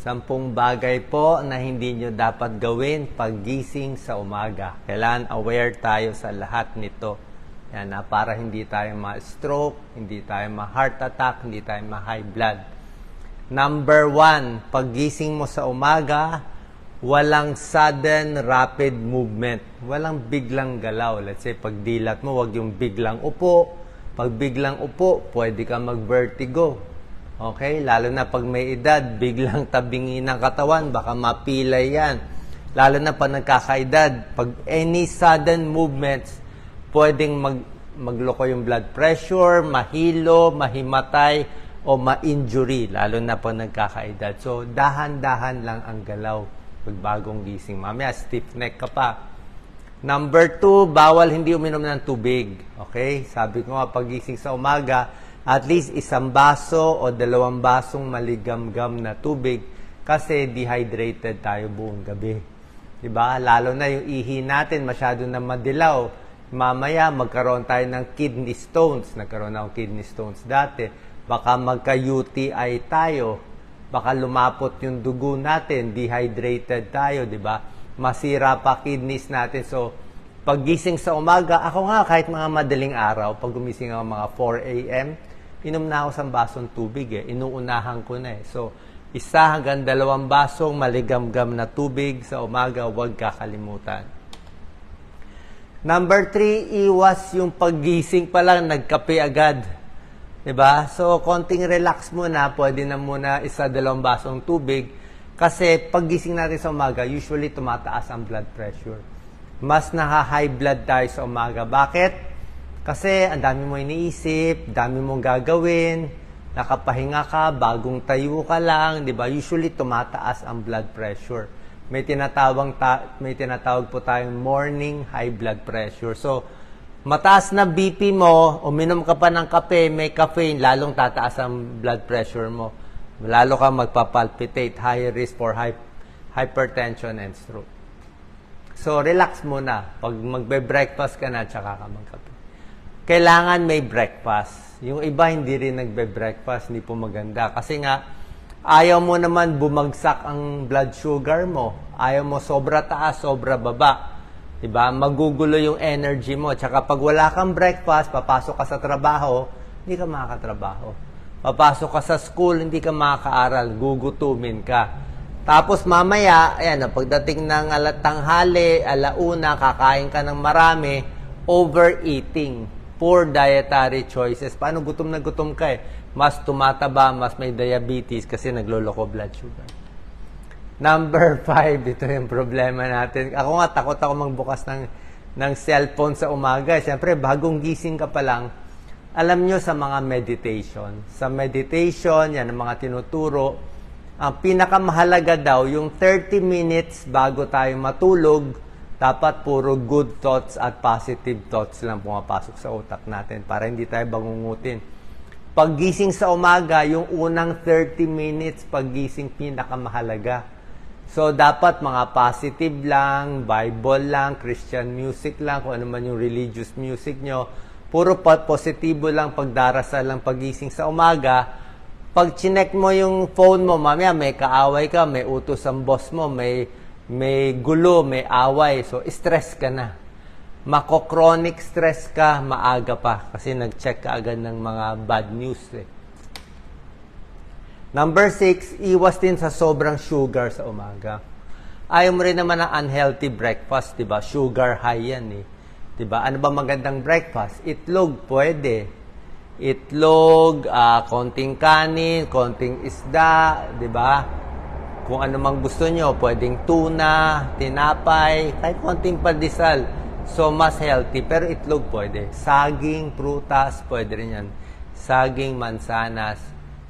10 bagay po na hindi nyo dapat gawin paggising sa umaga. Kailangan aware tayo sa lahat nito. Yan, para hindi tayo ma-stroke, hindi tayo ma-heart attack, hindi tayo ma-high blood. Number 1, paggising mo sa umaga, walang sudden rapid movement. Walang biglang galaw. Let's say, pagdilat mo, wag yung biglang upo. Pag biglang upo, pwede ka mag-vertigo. Okay? Lalo na pag may edad, biglang tabingi ng katawan, baka mapilay yan. Lalo na pag nagkakaedad, pag any sudden movements, pwedeng magloko yung blood pressure, mahilo, mahimatay, o ma-injury, lalo na pag nagkakaedad. So, dahan-dahan lang ang galaw pag bagong gising. Mamaya, stiff neck ka pa. Number 2, bawal hindi uminom ng tubig. Okay? Sabi ko nga, pagising sa umaga, at least 1 baso o 2 basong maligamgam na tubig kasi dehydrated tayo buong gabi. Diba? Lalo na yung ihi natin, masyado na madilaw. Mamaya, magkaroon tayo ng kidney stones. Nagkaroon ako kidney stones dati. Baka magka-UTI tayo. Baka lumapot yung dugo natin. Dehydrated tayo, diba? Masira pa kidneys natin. So, paggising sa umaga, ako nga kahit mga madaling araw, pag gumising ako mga 4 a.m., inom na ako 1 basong tubig Inuunahan ko na So, 1 hanggang 2 basong maligamgam na tubig sa umaga, huwag kakalimutan. Number 3, iwas yung paggising pa lang, nagkape agad. Diba? So, konting relax muna, pwede na muna 1-2 basong tubig. Kasi paggising natin sa umaga, usually tumataas ang blood pressure. Mas naha-high blood tayo sa umaga. Bakit? Kasi ang dami mo iniisip, dami mong gagawin, nakapahinga ka, bagong tayo ka lang, di ba? Usually tumataas ang blood pressure. May tinatawag po tayong morning high blood pressure. So, mataas na BP mo, uminom ka pa ng kape, may caffeine, lalong tataas ang blood pressure mo. Lalo ka magpapalpitate, high risk for hypertension and stroke. So, relax muna. Pag magbe-breakfast ka na, tsaka ka magkape. Kailangan may breakfast. Yung iba hindi rin nagbe-breakfast, hindi po maganda. Kasi nga, ayaw mo naman bumagsak ang blood sugar mo. Ayaw mo sobra taas, sobra baba. Diba? Magugulo yung energy mo. Tsaka pag wala kang breakfast, papasok ka sa trabaho, hindi ka makakatrabaho. Papasok ka sa school, hindi ka makakaaral. Gugutumin ka. Tapos mamaya, ayan, pagdating ng tanghali, alauna, kakain ka ng marami, overeating. Poor dietary choices. Paano gutom na gutom ka Mas tumataba, mas may diabetes kasi nagloloko blood sugar. Number 5, ito yung problema natin. Ako nga, takot ako magbukas ng cellphone sa umaga. Siyempre, bagong gising ka pa lang, alam nyo sa mga meditation. Sa meditation, yan ang mga tinuturo. Ang pinakamahalaga daw, yung 30 minutes bago tayo matulog, dapat puro good thoughts at positive thoughts lang pumapasok sa utak natin para hindi tayo bangungutin. Paggising sa umaga, yung unang 30 minutes paggising pinakamahalaga. So, dapat mga positive lang, Bible lang, Christian music lang, kung ano man yung religious music nyo. Puro positibo lang, pagdarasal lang paggising sa umaga. Pag chinek mo yung phone mo, mamaya may kaaway ka, may utos ang boss mo, may gulo, may away. So, stress ka na. Mako-chronic stress ka, maaga pa. Kasi nag-check ka agad ng mga bad news Number 6, iwas din sa sobrang sugar sa umaga. Ayaw mo rin naman ng unhealthy breakfast, diba? Sugar high yan Diba? Ano ba magandang breakfast? Itlog, pwede. Itlog, konting kanin, konting isda, diba? Kung ano mang gusto nyo, pwedeng tuna, tinapay, kahit konting pandesal. So, mas healthy. Pero itlog pwede. Saging, prutas, pwede rin yan. Saging, mansanas,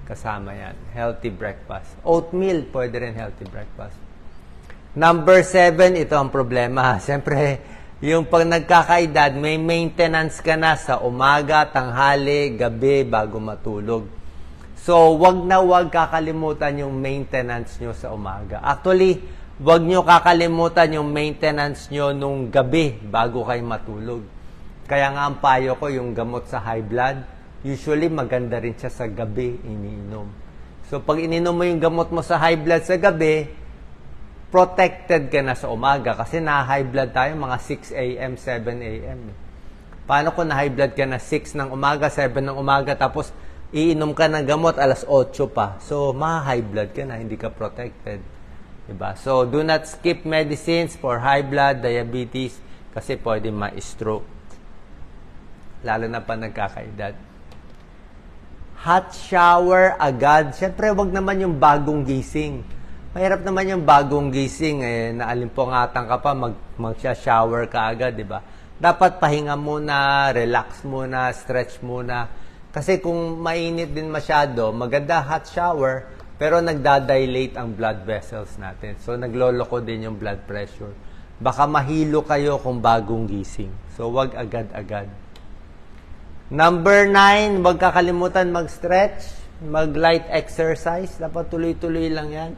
kasama yan. Healthy breakfast. Oatmeal, pwede rin healthy breakfast. Number 7, ito ang problema. Siyempre, yung pag nagkakaedad, may maintenance ka na sa umaga, tanghali, gabi, bago matulog. So, wag na wag kakalimutan yung maintenance nyo sa umaga. Actually, wag nyo kakalimutan yung maintenance nyo nung gabi bago kayo matulog. Kaya nga ang payo ko, yung gamot sa high blood, usually maganda rin siya sa gabi iniinom. So, pag ininom mo yung gamot mo sa high blood sa gabi, protected ka na sa umaga. Kasi na-high blood tayo mga 6 a.m., 7 a.m. Paano kung na-high blood ka na 6 ng umaga, 7 ng umaga, tapos iinom ka ng gamot alas 8 pa. So, ma-high blood ka na, hindi ka protected. Diba? So, do not skip medicines for high blood, diabetes, kasi pwede ma-stroke. Lalo na pa nagkakaedad. Hot shower agad. Siyempre, wag naman yung bagong gising. Mahirap naman yung bagong gising. Naalimpungatan ka pa, mag-shower ka agad, di ba? Dapat pahinga muna, relax muna, stretch muna. Kasi kung mainit din masyado, maganda hot shower, pero nagdadilate ang blood vessels natin. So, nagloloko din yung blood pressure. Baka mahilo kayo kung bagong gising. So, wag agad-agad. Number 9, huwag kakalimutan mag-stretch, mag-light exercise. Dapat tuloy-tuloy lang yan.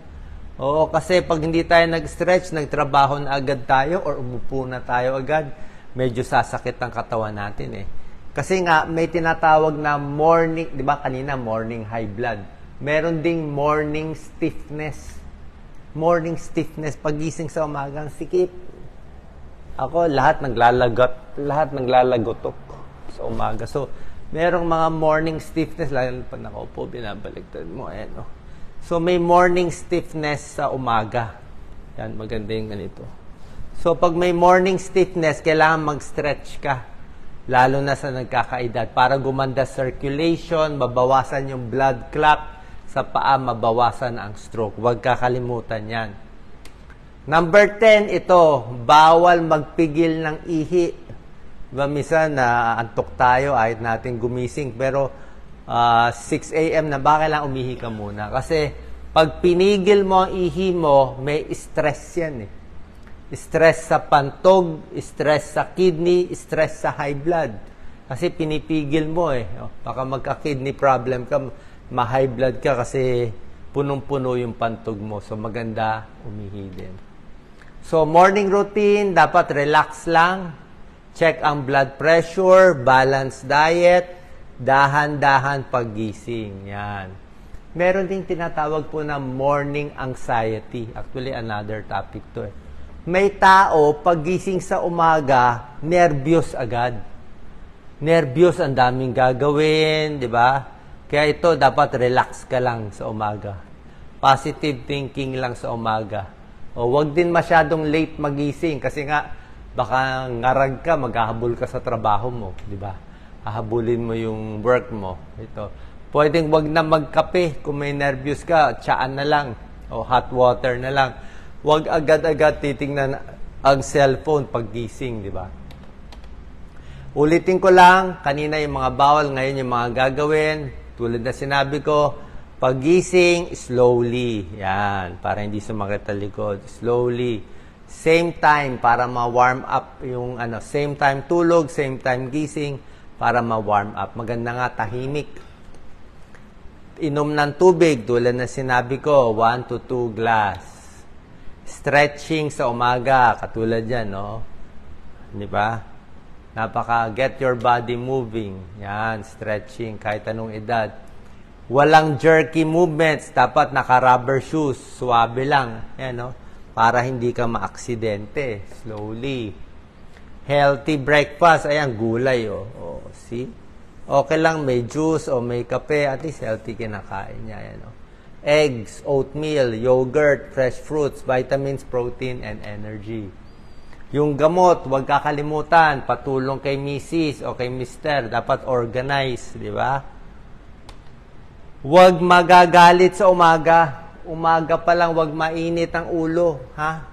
Oo, kasi pag hindi tayo nag-stretch, nagtrabaho na agad tayo or umupo na tayo agad, medyo sasakit ang katawan natin eh. Kasi nga, may tinatawag na morning, di ba kanina, morning high blood. Meron ding morning stiffness. Morning stiffness, pagising sa umagang sikip. Ako, lahat naglalagotok sa umaga. So, merong mga morning stiffness, lalo pag nakaupo, binabaliktad mo, no? So, may morning stiffness sa umaga. Yan, maganda yung ganito. So, pag may morning stiffness, kailangan mag-stretch ka. Lalo na sa nagkakaedad. Para gumanda circulation, mabawasan yung blood clot sa paa, mabawasan ang stroke. Huwag kakalimutan yan. Number 10, ito, bawal magpigil ng ihi. Diba, minsan, antok tayo, kahit natin gumising, pero 6 a.m. na, baka lang umihi ka muna. Kasi, pag pinigil mo ang ihi mo, may stress yan eh. Stress sa pantog, stress sa kidney, stress sa high blood. Kasi pinipigil mo eh. Baka magka-kidney problem ka, ma-high blood ka kasi punong-puno yung pantog mo. So, maganda umihi din. So, morning routine, dapat relax lang. Check ang blood pressure, balanced diet, dahan-dahan paggising. Yan. Meron ding tinatawag po na morning anxiety. Actually, another topic to eh. May tao, paggising sa umaga, nervyos agad. Nervyos, ang daming gagawin, di ba? Kaya ito, dapat relax ka lang sa umaga. Positive thinking lang sa umaga. O, wag din masyadong late magising kasi nga, baka ngarag ka, maghahabol ka sa trabaho mo, di ba? Hahabulin mo yung work mo. Ito. Pwedeng wag na magkape kung may nervyos ka, tsaan na lang o hot water na lang. Wag agad-agad titingnan ang cellphone paggising, di ba? Ulitin ko lang, kanina yung mga bawal, ngayon yung mga gagawin. Tulad na sinabi ko, paggising, slowly. Yan, para hindi sumakit ang likod. Slowly. Same time para ma-warm up yung same time tulog, same time gising para ma-warm up. Maganda nga tahimik. Inom ng tubig, tulad na sinabi ko, 1 to 2 glass. Stretching sa umaga, katulad yan, no? Di ba? Get your body moving. Yan, stretching, kahit anong edad. Walang jerky movements, dapat naka-rubber shoes, suwabe lang. Yan, no? Para hindi ka maaksidente. Slowly. Healthy breakfast. Ayan, gulay. Oh, see? Okay lang, may juice o may kape. At least healthy kinakain niya. Ayan, eggs, oatmeal, yogurt, fresh fruits, vitamins, protein, and energy. Yung gamot, huwag kakalimutan. Patulong kay Mrs. o kay Mr. Dapat organize. Di ba? Huwag magagalit sa umaga. Umaga pa lang, wag mainit ang ulo, ha?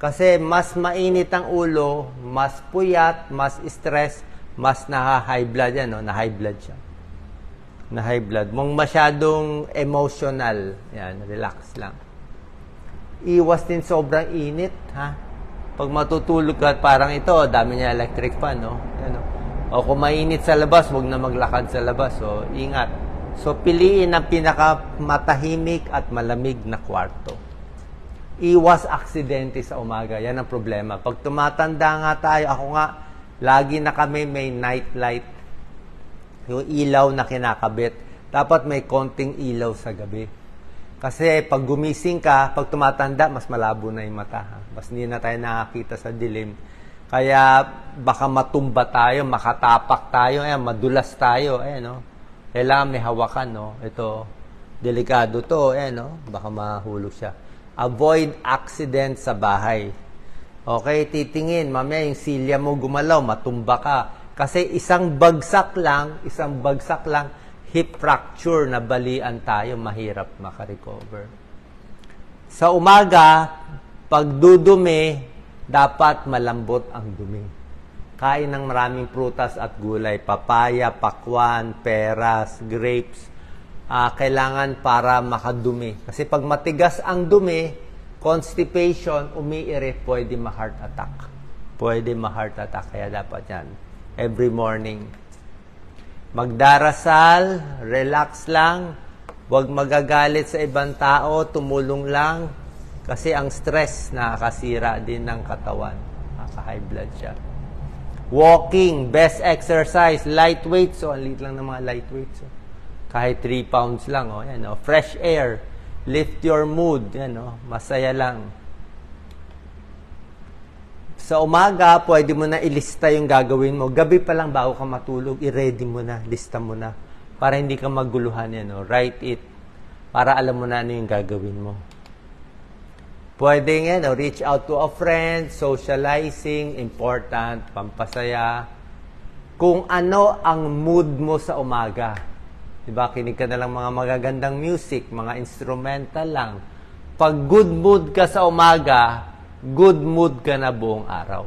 Kasi mas mainit ang ulo, mas puyat, mas stress, mas na-high blood yan, no? Na-high blood siya. Na-high blood. Mong masyadong emotional, yan, relax lang. Iwas din sobrang init, ha? Pag matutulog ka, parang ito, dami niya electric fan, no? Yan, no? O kung mainit sa labas, wag na maglakad sa labas, so ingat. So, piliin ang pinakamatahimik at malamig na kwarto. Iwas aksidente sa umaga. Yan ang problema. Pag tumatanda nga tayo, ako nga, lagi na kami may night light. Yung ilaw na kinakabit. Dapat may konting ilaw sa gabi. Kasi pag gumising ka, pag tumatanda, mas malabo na yung mata. Ha? Mas hindi na tayo nakakita sa dilim. Kaya baka matumba tayo, makatapak tayo, madulas tayo. No? Kailangan may hawakan. No? Ito, delikado to. No? Baka mahulog siya. Avoid accident sa bahay. Okay, titingin. Mamaya yung silya mo gumalaw, matumba ka. Kasi isang bagsak lang, hip fracture na balian tayo, mahirap makarecover. Sa umaga, pag dudumi, dapat malambot ang dumi. Kain ng maraming prutas at gulay, papaya, pakwan, peras, grapes. Kailangan para makadumi. Kasi pag matigas ang dumi, constipation, umiire, pwede ma-heart attack. Kaya dapat yan. Every morning. Magdarasal, relax lang, huwag magagalit sa ibang tao, tumulong lang, kasi ang stress nakakasira din ng katawan, nakaka-high blood siya. Walking, best exercise, lightweight, so ang liit lang ng mga lightweight, so. Kahit 3 pounds lang, fresh air, lift your mood, masaya lang. Sa umaga, pwede mo na ilista yung gagawin mo. Gabi pa lang bago ka matulog, i-ready mo na, lista mo na. Para hindi ka maguluhan write it. Para alam mo na ano yung gagawin mo. Pwede reach out to a friend, socializing, important, pampasaya. Kung ano ang mood mo sa umaga. Diba, kinig ka na lang mga magagandang music, mga instrumental lang. Pag good mood ka sa umaga, good mood ka na buong araw.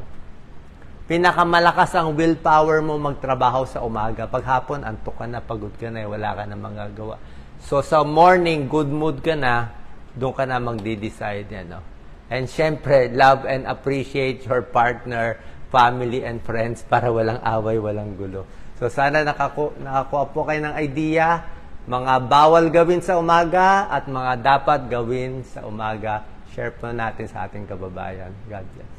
Pinakamalakas ang willpower mo magtrabaho sa umaga. Pag hapon, antok ka na, pagod ka na, wala ka na magagawa. So, sa morning, good mood ka na, doon ka na magde-decide. And syempre, love and appreciate your partner, family, and friends para walang away, walang gulo. So, sana nakakuha po kayo ng idea, mga bawal gawin sa umaga at mga dapat gawin sa umaga. Share po natin sa ating kababayan. God bless.